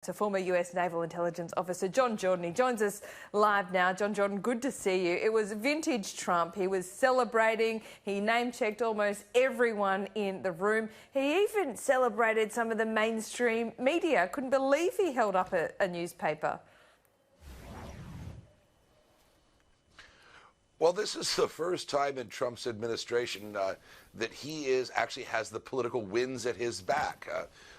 to former US Naval Intelligence Officer John Jordan. He joins us live now. John Jordan, good to see you. It was vintage Trump. He was celebrating. He name-checked almost everyone in the room. He even celebrated some of the mainstream media. Couldn't believe he held up a newspaper. Well, this is the first time in Trump's administration that he actually has the political winds at his back.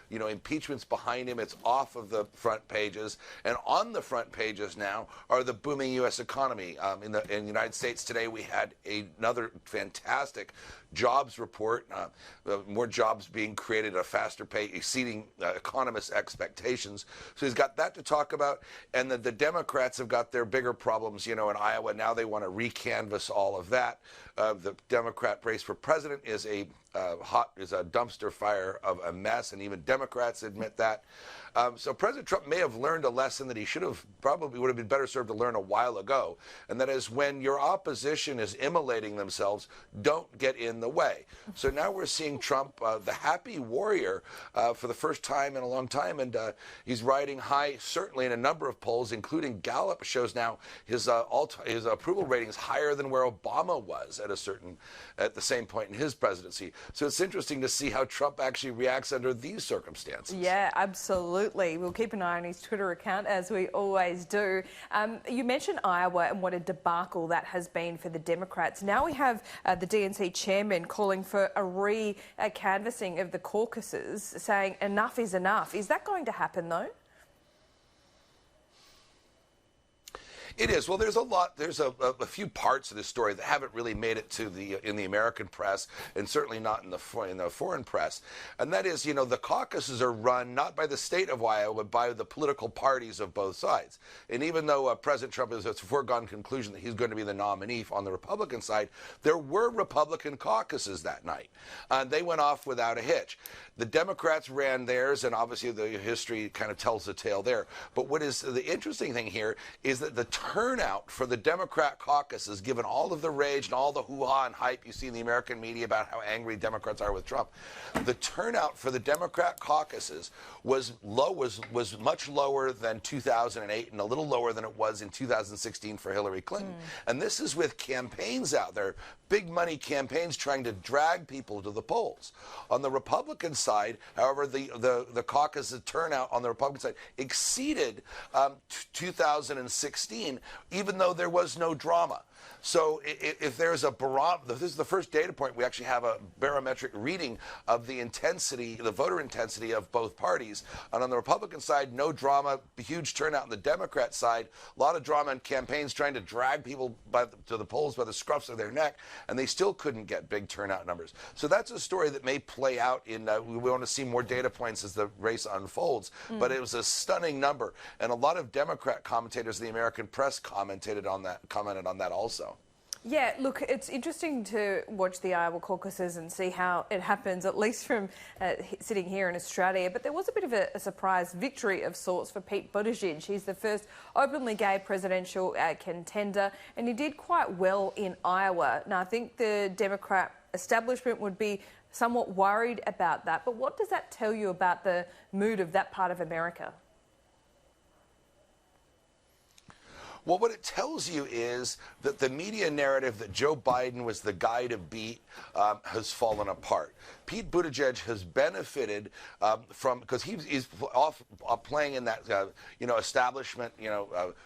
Impeachment's behind him. It's off of the front pages. And on the front pages now are the booming U.S. economy. In the United States today, we had another fantastic jobs report, more jobs being created at a faster pace, exceeding economists' expectations. So he's got that to talk about. And the Democrats have got their bigger problems, in Iowa. Now they want to recanvass all of that. The Democrat race for president is a dumpster fire of a mess, and even Democrats admit that. So President Trump may have learned a lesson that he probably would have been better served to learn a while ago, and that is when your opposition is immolating themselves, don't get in the way. So now we're seeing Trump, the happy warrior, for the first time in a long time, and he's riding high, certainly in a number of polls, including Gallup shows now his approval rating is higher than where Obama was at the same point in his presidency. So it's interesting to see how Trump actually reacts under these circumstances. Yeah, absolutely. We'll keep an eye on his Twitter account, as we always do. You mentioned Iowa and what a debacle that has been for the Democrats. Now we have the DNC chairman calling for a re-canvassing of the caucuses, saying enough is enough. Is that going to happen, though? It is. Well, there's a few parts of this story that haven't really made it to in the American press, and certainly not in the foreign press. And that is, the caucuses are run not by the state of Iowa, but by the political parties of both sides. And even though President Trump it's a foregone conclusion that he's going to be the nominee on the Republican side, there were Republican caucuses that night. They went off without a hitch. The Democrats ran theirs, and obviously the history kind of tells the tale there. But what is the interesting thing here is that the turnout for the Democrat caucuses, given all of the rage and all the hoo-ha and hype you see in the American media about how angry Democrats are with Trump, the turnout for the Democrat caucuses was much lower than 2008 and a little lower than it was in 2016 for Hillary Clinton. And this is with campaigns out there, big money campaigns trying to drag people to the polls. On the Republican side, however, the caucus turnout on the Republican side exceeded 2016, even though there was no drama. So if there's a barometer, this is the first data point we actually have a barometric reading of the intensity, the voter intensity of both parties. And on the Republican side, no drama, huge turnout. On the Democrat side, a lot of drama and campaigns trying to drag people to the polls by the scruffs of their neck, and they still couldn't get big turnout numbers. So that's a story that may play out in, we want to see more data points as the race unfolds, but it was a stunning number. And a lot of Democrat commentators in the American press commented on that also. Yeah, look, it's interesting to watch the Iowa caucuses and see how it happens, at least from sitting here in Australia. But there was a bit of a surprise victory of sorts for Pete Buttigieg. He's the first openly gay presidential contender, and he did quite well in Iowa. Now, I think the Democrat establishment would be somewhat worried about that. But what does that tell you about the mood of that part of America? Well, what it tells you is that the media narrative that Joe Biden was the guy to beat has fallen apart. Pete Buttigieg has benefited from, because he's off playing in that establishment,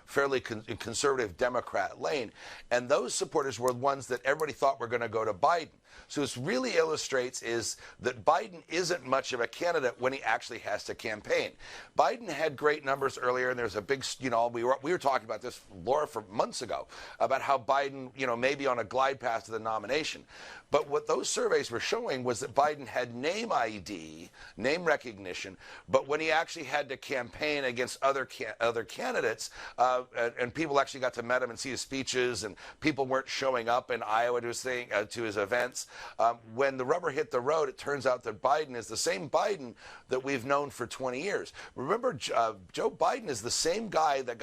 fairly conservative Democrat lane, and those supporters were the ones that everybody thought were going to go to Biden. So this really illustrates is that Biden isn't much of a candidate when he actually has to campaign. Biden had great numbers earlier, and there's a big, we were talking about this, Laura, for months ago, about how Biden, may be on a glide path to the nomination. But what those surveys were showing was that Biden had name ID, name recognition, but when he actually had to campaign against other candidates, and people actually got to meet him and see his speeches, and people weren't showing up in Iowa to his events, when the rubber hit the road, it turns out that Biden is the same Biden that we've known for 20 years. Remember, Joe Biden is the same guy that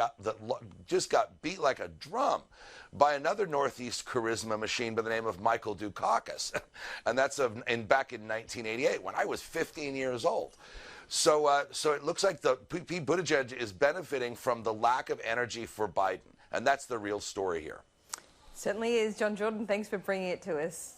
just got beat like a drum by another Northeast charisma machine by the name of Michael Dukakis. And that's back in 1988, when I was 15 years old. So it looks like Pete Buttigieg is benefiting from the lack of energy for Biden, and that's the real story here. Certainly is. John Jordan, thanks for bringing it to us.